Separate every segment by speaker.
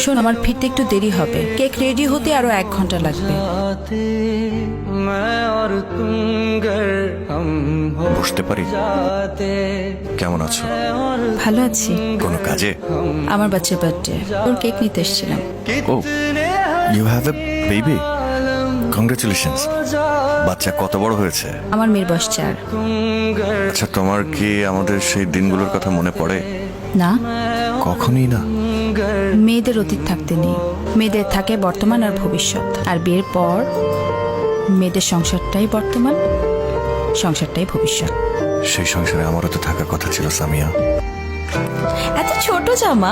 Speaker 1: শোন, আমার ফিরতে একটু দেরি হবে। কেক রেডি হতে আরো 1 ঘন্টা লাগবে।
Speaker 2: বসতে পারি? কেমন আছো?
Speaker 1: ভালো আছি।
Speaker 2: কোনো কাজে?
Speaker 1: আমার বাচ্চার বার্থডে, ওর কেক নিতে এসেছিলাম।
Speaker 2: Oh, you have a baby? Congratulations. বাচ্চা কত বড় হয়েছে?
Speaker 1: আমার মেয়ের বয়স 4।
Speaker 2: আচ্ছা, তোমার কি আমাদের সেই দিনগুলোর কথা মনে পড়ে?
Speaker 1: না,
Speaker 2: কখনই না।
Speaker 1: মেয়েদের অতীত থাকতে নেই, মেয়েদের থাকে বর্তমান আর ভবিষ্যৎ। আর বিয়ের পর মেয়েদের সংসারটাই বর্তমান, সংসারটাই ভবিষ্যৎ।
Speaker 2: সেই সংসারে আমারও তো থাকার কথা ছিল সামিয়া।
Speaker 1: এত ছোট জামা।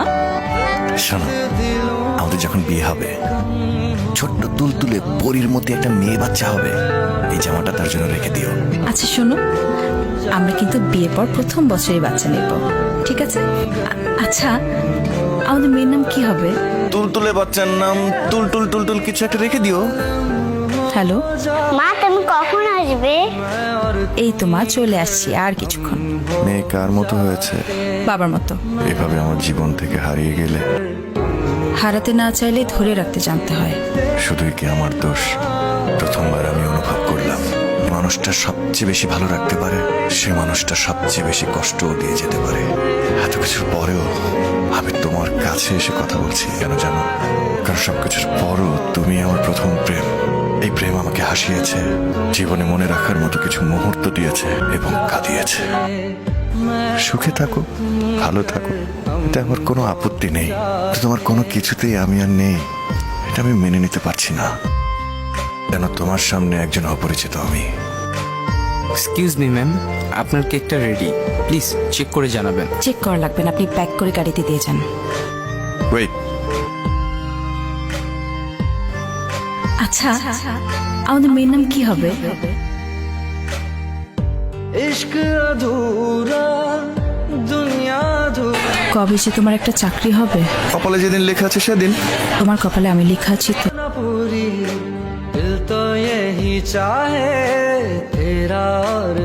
Speaker 2: শোনো, আমাদের যখন বিয়ে হবে, ছোট্ট তুলতুলে পরীর মধ্যে একটা মেয়ে বাচ্চা হবে। এই জামাটা তার জন্য রেখে দিও।
Speaker 1: আচ্ছা শোনো, আমরা কিন্তু বিয়ের পর প্রথম বছরই বাচ্চা নেব, ঠিক আছে? আচ্ছা, আমাদের মেয়ের নাম কি হবে?
Speaker 2: তুলতুলে বাচ্চার নাম তুলতুল টুলটুল কিছু একটা রেখে দিও।
Speaker 1: হ্যালো
Speaker 3: মা, তুমি কখন আসবে?
Speaker 1: এই তো মা, চলে আসছি আর কিছুক্ষণ।
Speaker 2: মেয়ে কার মতো হয়েছে?
Speaker 1: বাবার মতো।
Speaker 2: এভাবে আমার জীবন থেকে হারিয়ে গেলে
Speaker 1: হারাতে না চাইলে ধরে রাখতে জানতে হয়।
Speaker 2: শুধুই কি আমার দোষ? প্রথমবার আমি অনুভব করলাম, যে মানুষটা সবচেয়ে বেশি ভালো রাখতে পারে, সে মানুষটা সবচেয়ে বেশি কষ্টও দিয়ে যেতে পারে। এত কিছুর পরেও আমি তোমার কাছে এসে কথা বলছি কেন জানো? কারণ সবকিছুর পরও তুমি আমার প্রথম প্রেম। এই প্রেম আমাকে হাসিয়েছে, জীবনে মনে রাখার মতো কিছু মুহূর্ত দিয়েছে এবং কাঁদিয়েছে। সুখে থাকো, ভালো থাকো, এটা আমার কোনো আপত্তি নেই। কিন্তু তোমার কোনো কিছুতেই আমি আর নেই, এটা আমি মেনে নিতে পারছি না। যেন তোমার সামনে একজন অপরিচিত আমি।
Speaker 4: এক্সকিউজ মি ম্যাম, আপনার কেকটা রেডি, প্লিজ চেক করে জানাবেন।
Speaker 1: চেক করা লাগবে না, আপনি প্যাক করে গাড়িতে দিয়ে যান।
Speaker 2: ওয়েট,
Speaker 1: আচ্ছা, আমাদের মেয়ের নাম কি হবে? কবে যে তোমার একটা চাকরি হবে?
Speaker 2: কপালে যেদিন লেখা আছে সেদিন।
Speaker 1: তোমার কপালে আমি লেখা আছি তো।
Speaker 5: दिल तो यही चाहे तेरा और